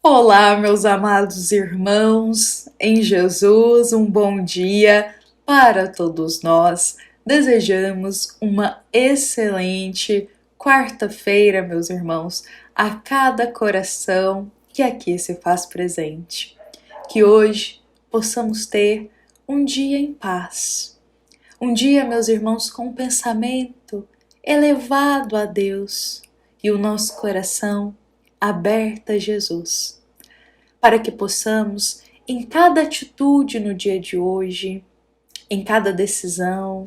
Olá, meus amados irmãos, em Jesus, um bom dia para todos nós. Desejamos uma excelente quarta-feira, meus irmãos, a cada coração que aqui se faz presente. Que hoje possamos ter um dia em paz. Um dia, meus irmãos, com um pensamento elevado a Deus e o nosso coração aberto a Jesus, para que possamos, em cada atitude no dia de hoje, em cada decisão,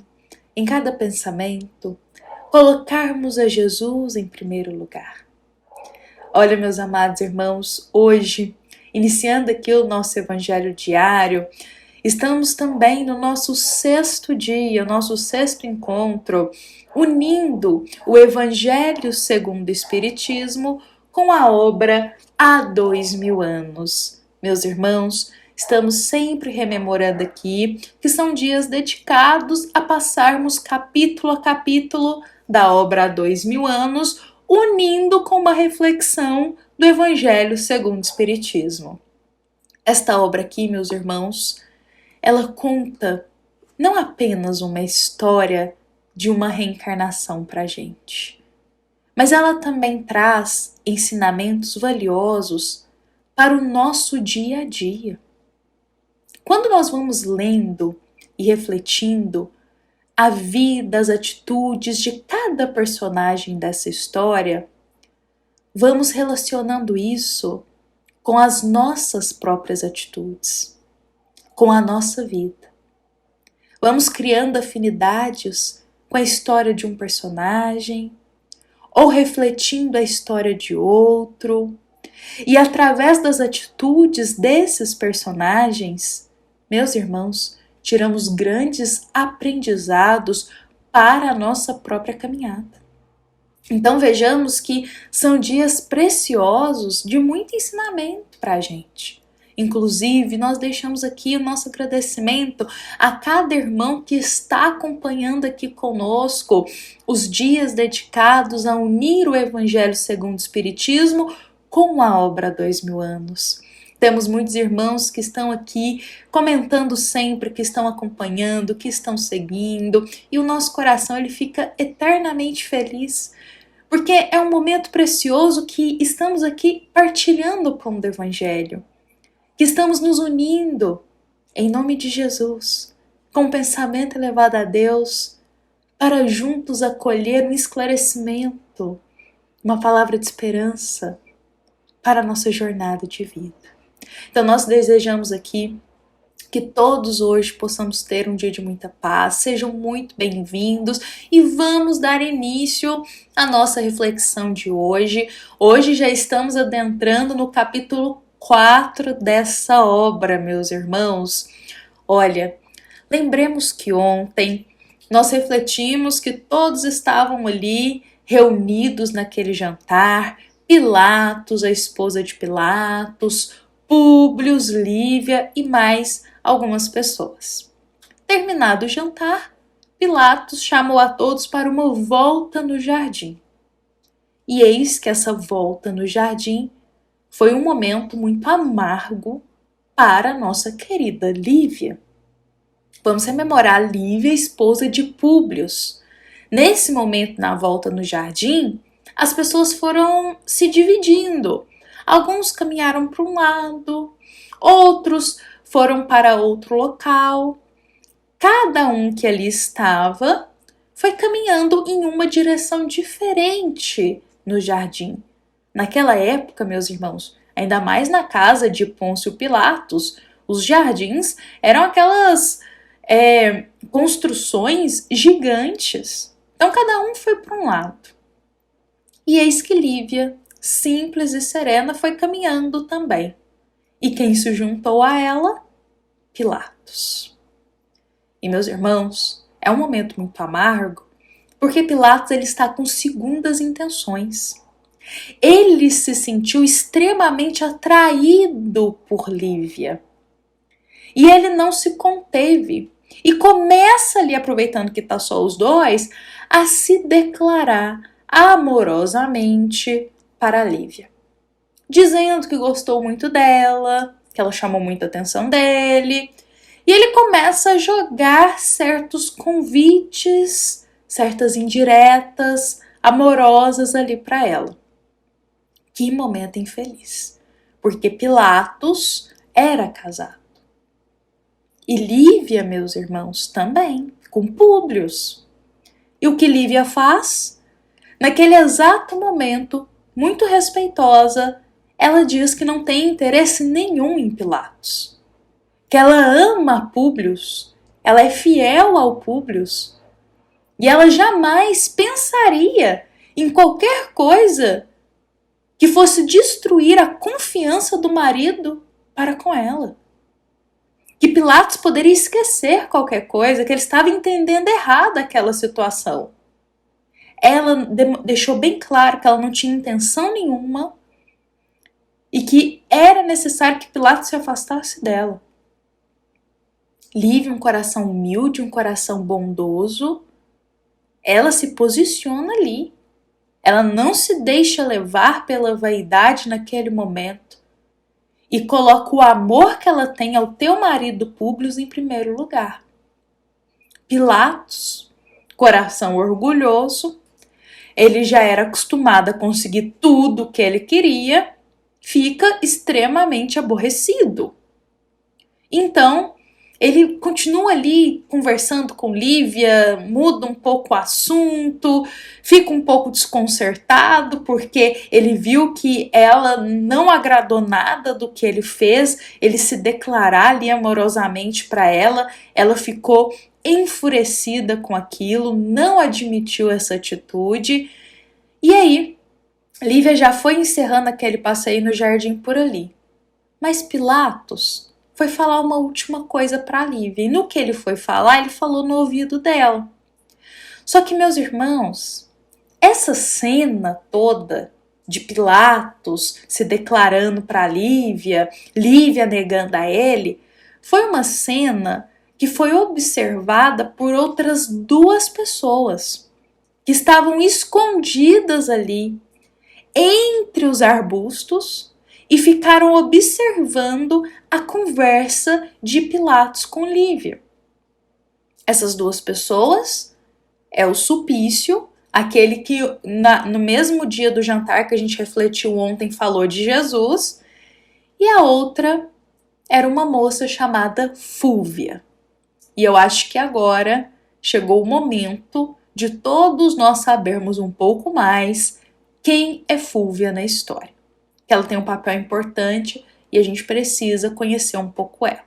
em cada pensamento, colocarmos a Jesus em primeiro lugar. Olha, meus amados irmãos, hoje, iniciando aqui o nosso Evangelho diário, estamos também no nosso sexto dia, nosso sexto encontro, unindo o Evangelho segundo o Espiritismo com a obra Há 2000 anos. Meus irmãos, estamos sempre rememorando aqui que são dias dedicados a passarmos capítulo a capítulo da obra Há 2000 anos, unindo com uma reflexão do Evangelho segundo o Espiritismo. Esta obra aqui, meus irmãos, ela conta não apenas uma história de uma reencarnação para a gente, mas ela também traz ensinamentos valiosos para o nosso dia a dia. Quando nós vamos lendo e refletindo a vida, as atitudes de cada personagem dessa história, vamos relacionando isso com as nossas próprias atitudes, com a nossa vida. Vamos criando afinidades com a história de um personagem, ou refletindo a história de outro, e através das atitudes desses personagens, meus irmãos, tiramos grandes aprendizados para a nossa própria caminhada. Então vejamos que são dias preciosos de muito ensinamento para a gente. Inclusive, nós deixamos aqui o nosso agradecimento a cada irmão que está acompanhando aqui conosco os dias dedicados a unir o Evangelho segundo o Espiritismo com a obra Há 2000 anos. Temos muitos irmãos que estão aqui comentando sempre, que estão acompanhando, que estão seguindo, e o nosso coração ele fica eternamente feliz, porque é um momento precioso que estamos aqui partilhando o pão do Evangelho, que estamos nos unindo em nome de Jesus, com um pensamento elevado a Deus, para juntos acolher um esclarecimento, uma palavra de esperança para a nossa jornada de vida. Então nós desejamos aqui que todos hoje possamos ter um dia de muita paz, sejam muito bem-vindos e vamos dar início à nossa reflexão de hoje. Hoje já estamos adentrando no capítulo 4 dessa obra, meus irmãos. Olha, lembremos que ontem nós refletimos que todos estavam ali reunidos naquele jantar, Pilatos, a esposa de Pilatos, Públio, Lívia e mais algumas pessoas. Terminado o jantar, Pilatos chamou a todos para uma volta no jardim. E eis que essa volta no jardim foi um momento muito amargo para a nossa querida Lívia. Vamos rememorar Lívia, esposa de Públio. Nesse momento, na volta no jardim, as pessoas foram se dividindo. Alguns caminharam para um lado, outros foram para outro local. Cada um que ali estava foi caminhando em uma direção diferente no jardim. Naquela época, meus irmãos, ainda mais na casa de Pôncio Pilatos, os jardins eram aquelas construções gigantes. Então cada um foi para um lado. E eis que Lívia, simples e serena, foi caminhando também. E quem se juntou a ela? Pilatos. E meus irmãos, é um momento muito amargo, porque Pilatos ele está com segundas intenções. Ele se sentiu extremamente atraído por Lívia. E ele não se conteve. E começa ali, aproveitando que está só os dois, a se declarar amorosamente para Lívia. dizendo que gostou muito dela, que ela chamou muita atenção dele. E ele começa a jogar certos convites, certas indiretas amorosas ali para ela. Que momento infeliz, porque Pilatos era casado. E Lívia, meus irmãos, também, com Públio. E o que Lívia faz? Naquele exato momento, muito respeitosa, ela diz que não tem interesse nenhum em Pilatos. Que ela ama Públio, ela é fiel ao Públio. E ela jamais pensaria em qualquer coisa que fosse destruir a confiança do marido para com ela. Que Pilatos poderia esquecer qualquer coisa, que ele estava entendendo errado aquela situação. Ela deixou bem claro que ela não tinha intenção nenhuma e que era necessário que Pilatos se afastasse dela. Lívia, um coração humilde, um coração bondoso, ela se posiciona ali. Ela não se deixa levar pela vaidade naquele momento e coloca o amor que ela tem ao teu marido Públio em primeiro lugar. Pilatos, coração orgulhoso, ele já era acostumado a conseguir tudo o que ele queria, fica extremamente aborrecido. Então, ele continua ali conversando com Lívia, muda um pouco o assunto, fica um pouco desconcertado porque ele viu que ela não agradou nada do que ele fez, ele se declarar ali amorosamente para ela ficou enfurecida com aquilo, não admitiu essa atitude. E aí, Lívia já foi encerrando aquele passeio no jardim por ali. Mas Pilatos foi falar uma última coisa para Lívia. E no que ele foi falar, ele falou no ouvido dela. Só que, meus irmãos, essa cena toda de Pilatos se declarando para Lívia, Lívia negando a ele, foi uma cena que foi observada por outras duas pessoas que estavam escondidas ali entre os arbustos e ficaram observando a conversa de Pilatos com Lívia. Essas duas pessoas é o Sulpício, aquele que no mesmo dia do jantar que a gente refletiu ontem falou de Jesus, e a outra era uma moça chamada Fúvia. E eu acho que agora chegou o momento de todos nós sabermos um pouco mais quem é Fúvia na história. Que ela tem um papel importante e a gente precisa conhecer um pouco ela.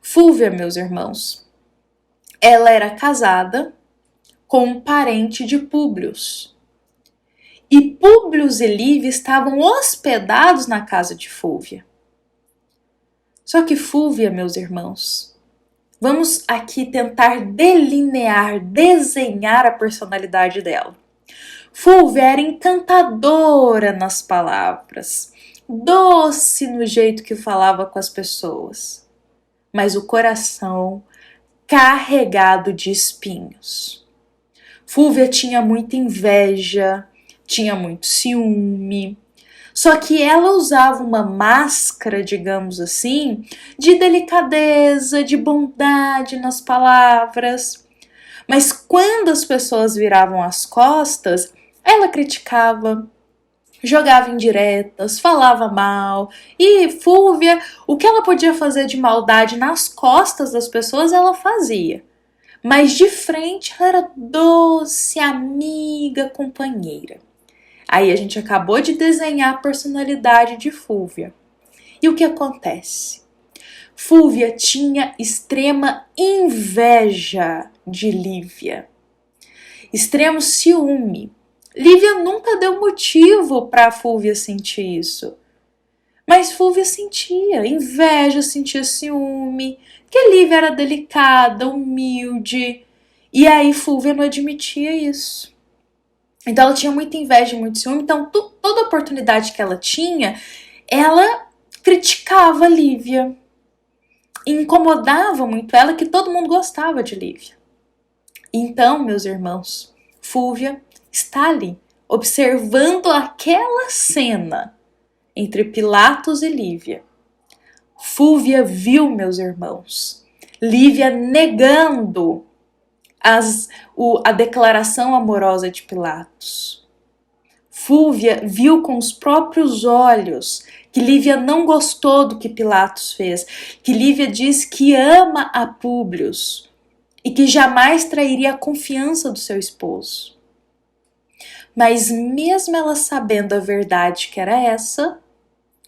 Fúvia, meus irmãos, ela era casada com um parente de Públio. E Públio e Lívia estavam hospedados na casa de Fúvia. Só que Fúvia, meus irmãos, vamos aqui tentar delinear, desenhar a personalidade dela. Fúvia era encantadora nas palavras, doce no jeito que falava com as pessoas, mas o coração carregado de espinhos. Fúvia tinha muita inveja, tinha muito ciúme, só que ela usava uma máscara, digamos assim, de delicadeza, de bondade nas palavras. Mas quando as pessoas viravam as costas, ela criticava, jogava indiretas, falava mal. E Fúvia, o que ela podia fazer de maldade nas costas das pessoas, ela fazia. Mas de frente ela era doce, amiga, companheira. Aí a gente acabou de desenhar a personalidade de Fúvia. E o que acontece? Fúvia tinha extrema inveja de Lívia. Extremo ciúme. Lívia nunca deu motivo para Fúvia sentir isso. Mas Fúvia sentia inveja, sentia ciúme, que Lívia era delicada, humilde. E aí Fúvia não admitia isso. Então ela tinha muita inveja e muito ciúme. Então toda oportunidade que ela tinha, ela criticava Lívia. E incomodava muito ela que todo mundo gostava de Lívia. Então, meus irmãos, Fúvia está ali, observando aquela cena. entre Pilatos e Lívia. Fúvia viu, meus irmãos, Lívia negando a declaração amorosa de Pilatos. Fúvia viu com os próprios olhos que Lívia não gostou do que Pilatos fez, que Lívia diz que ama a Públio e que jamais trairia a confiança do seu esposo. Mas mesmo ela sabendo a verdade que era essa,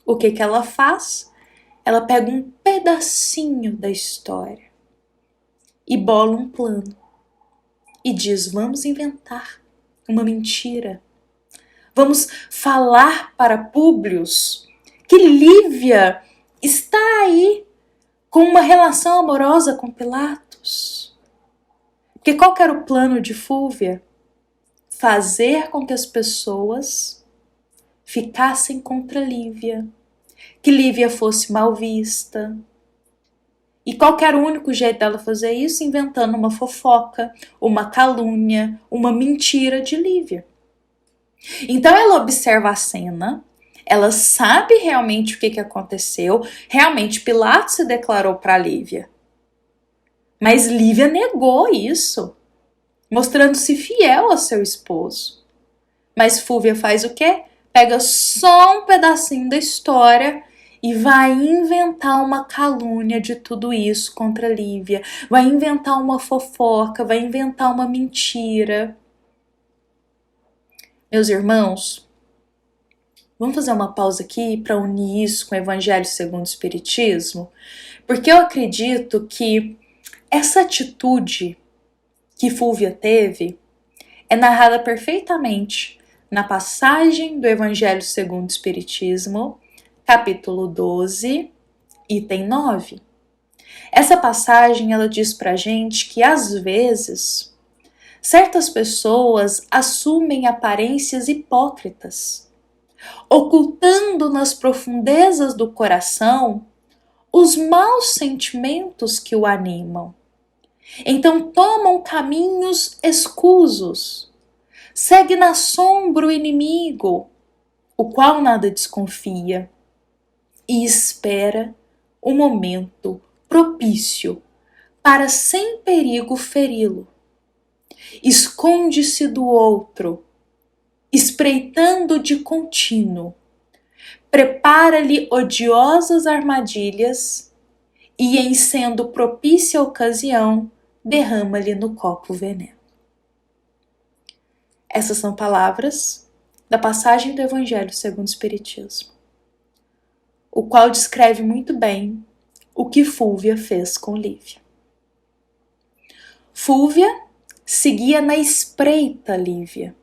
o que ela faz? Ela pega um pedacinho da história e bola um plano. E diz, vamos inventar uma mentira. Vamos falar para Públio que Lívia está aí com uma relação amorosa com Pilatos. Porque qual que era o plano de Fúvia? Fazer com que as pessoas ficassem contra Lívia, que Lívia fosse mal vista. E qual que era o único jeito dela fazer isso? Inventando uma fofoca, uma calúnia, uma mentira de Lívia. Então ela observa a cena, ela sabe realmente o que aconteceu, realmente Pilatos se declarou para Lívia. Mas Lívia negou isso, mostrando-se fiel ao seu esposo. Mas Fúvia faz o quê? Pega só um pedacinho da história e vai inventar uma calúnia de tudo isso contra Lívia, vai inventar uma fofoca, vai inventar uma mentira. Meus irmãos, vamos fazer uma pausa aqui para unir isso com o Evangelho segundo o Espiritismo? Porque eu acredito que essa atitude que Fúvia teve é narrada perfeitamente na passagem do Evangelho segundo o Espiritismo, capítulo 12, item 9. Essa passagem ela diz pra gente que às vezes certas pessoas assumem aparências hipócritas, ocultando nas profundezas do coração os maus sentimentos que o animam. Então tomam caminhos escusos, segue na sombra o inimigo, o qual nada desconfia, e espera o momento propício para sem perigo feri-lo. Esconde-se do outro, espreitando de contínuo, prepara-lhe odiosas armadilhas e, em sendo propícia a ocasião, derrama-lhe no copo veneno. Essas são palavras da passagem do Evangelho segundo o Espiritismo, o qual descreve muito bem o que Fúvia fez com Lívia. Fúvia seguia na espreita Lívia,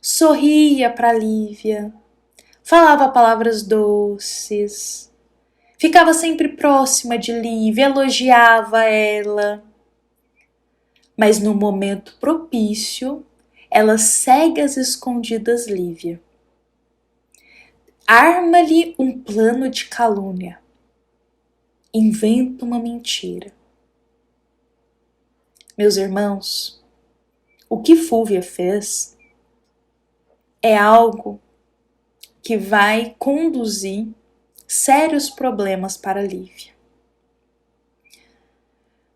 sorria para Lívia, falava palavras doces, ficava sempre próxima de Lívia, elogiava ela. Mas no momento propício, ela segue às escondidas Lívia. Arma-lhe um plano de calúnia. Inventa uma mentira. Meus irmãos, o que Fúvia fez é algo que vai conduzir sérios problemas para Lívia.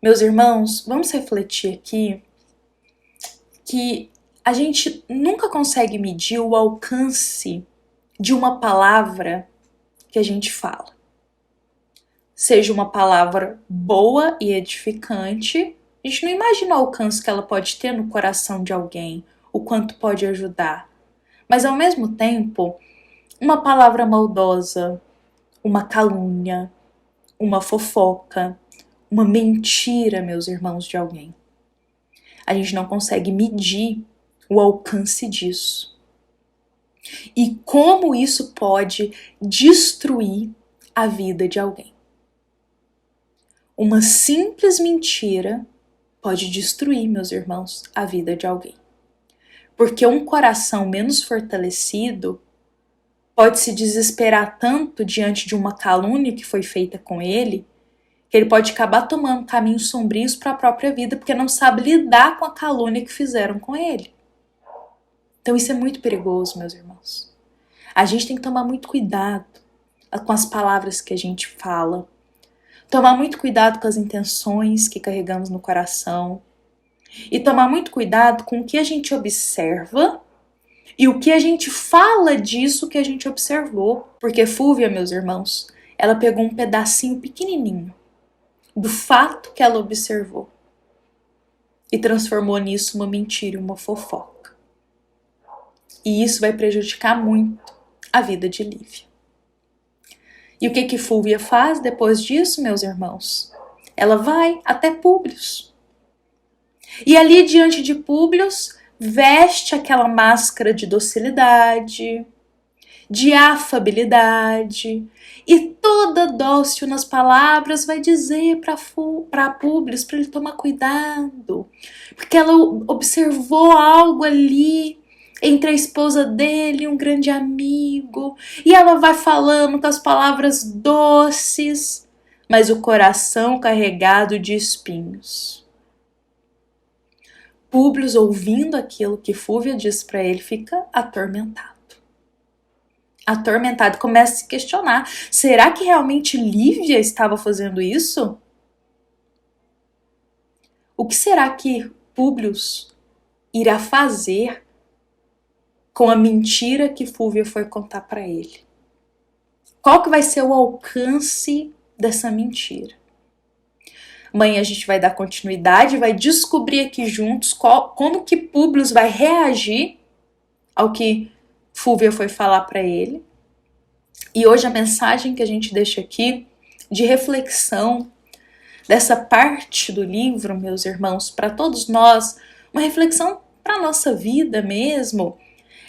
Meus irmãos, vamos refletir aqui que a gente nunca consegue medir o alcance de uma palavra que a gente fala. Seja uma palavra boa e edificante, a gente não imagina o alcance que ela pode ter no coração de alguém, o quanto pode ajudar. Mas ao mesmo tempo, uma palavra maldosa, uma calúnia, uma fofoca, uma mentira, meus irmãos, de alguém. A gente não consegue medir o alcance disso. E como isso pode destruir a vida de alguém. Uma simples mentira pode destruir, meus irmãos, a vida de alguém. Porque um coração menos fortalecido pode se desesperar tanto diante de uma calúnia que foi feita com ele, que ele pode acabar tomando caminhos sombrios para a própria vida, porque não sabe lidar com a calúnia que fizeram com ele. Então isso é muito perigoso, meus irmãos. A gente tem que tomar muito cuidado com as palavras que a gente fala, tomar muito cuidado com as intenções que carregamos no coração e tomar muito cuidado com o que a gente observa e o que a gente fala disso que a gente observou. Porque Fúvia, meus irmãos, ela pegou um pedacinho pequenininho do fato que ela observou e transformou nisso uma mentira e uma fofoca. E isso vai prejudicar muito a vida de Lívia. E o que Fúvia faz depois disso, meus irmãos? Ela vai até Públio. E ali diante de Públio, veste aquela máscara de docilidade, de afabilidade, e toda dócil nas palavras vai dizer para Públio para ele tomar cuidado, porque ela observou algo ali entre a esposa dele e um grande amigo, e ela vai falando com as palavras doces, mas o coração carregado de espinhos. Públio, ouvindo aquilo que Fúvia diz para ele, fica atormentado. Atormentado, começa a se questionar: será que realmente Lívia estava fazendo isso? O que será que Públio irá fazer com a mentira que Fúvia foi contar para ele? Qual que vai ser o alcance dessa mentira? Amanhã a gente vai dar continuidade, vai descobrir aqui juntos como que Públio vai reagir ao que Fúvia foi falar para ele. E hoje a mensagem que a gente deixa aqui de reflexão dessa parte do livro, meus irmãos, para todos nós, uma reflexão para a nossa vida mesmo,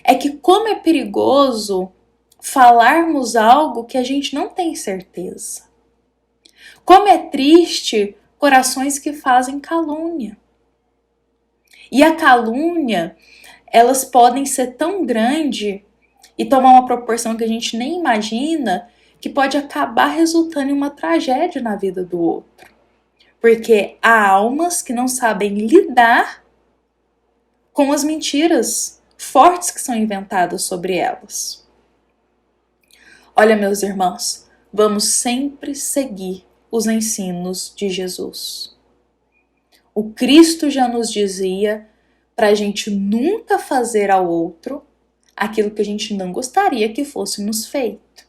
é que como é perigoso falarmos algo que a gente não tem certeza. Como é triste corações que fazem calúnia. E a calúnia, elas podem ser tão grande e tomar uma proporção que a gente nem imagina, que pode acabar resultando em uma tragédia na vida do outro. Porque há almas que não sabem lidar com as mentiras fortes que são inventadas sobre elas. Olha, meus irmãos, vamos sempre seguir os ensinos de Jesus. O Cristo já nos dizia para a gente nunca fazer ao outro aquilo que a gente não gostaria que fosse nos feito.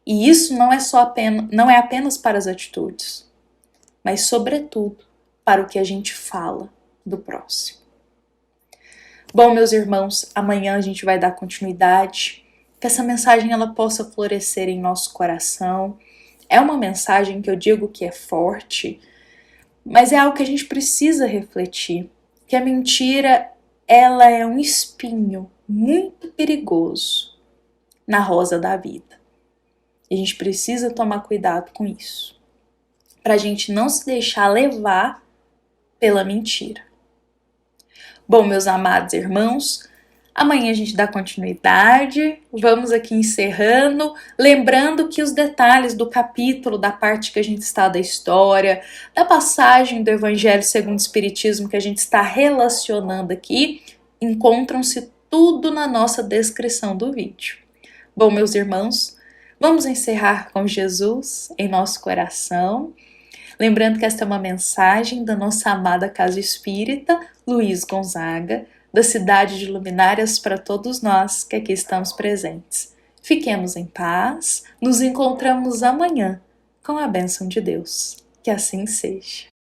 E isso não é apenas para as atitudes, mas sobretudo para o que a gente fala do próximo. Bom, meus irmãos, amanhã a gente vai dar continuidade, que essa mensagem ela possa florescer em nosso coração. É uma mensagem que eu digo que é forte, mas é algo que a gente precisa refletir, que a mentira ela é um espinho muito perigoso na rosa da vida. E a gente precisa tomar cuidado com isso, para a gente não se deixar levar pela mentira. Bom, meus amados irmãos, amanhã a gente dá continuidade, vamos aqui encerrando, lembrando que os detalhes do capítulo, da parte que a gente está da história, da passagem do Evangelho segundo o Espiritismo que a gente está relacionando aqui, encontram-se tudo na nossa descrição do vídeo. Bom, meus irmãos, vamos encerrar com Jesus em nosso coração, lembrando que esta é uma mensagem da nossa amada Casa Espírita Luiz Gonzaga, da cidade de Luminárias, para todos nós que aqui estamos presentes. Fiquemos em paz, nos encontramos amanhã com a bênção de Deus. Que assim seja.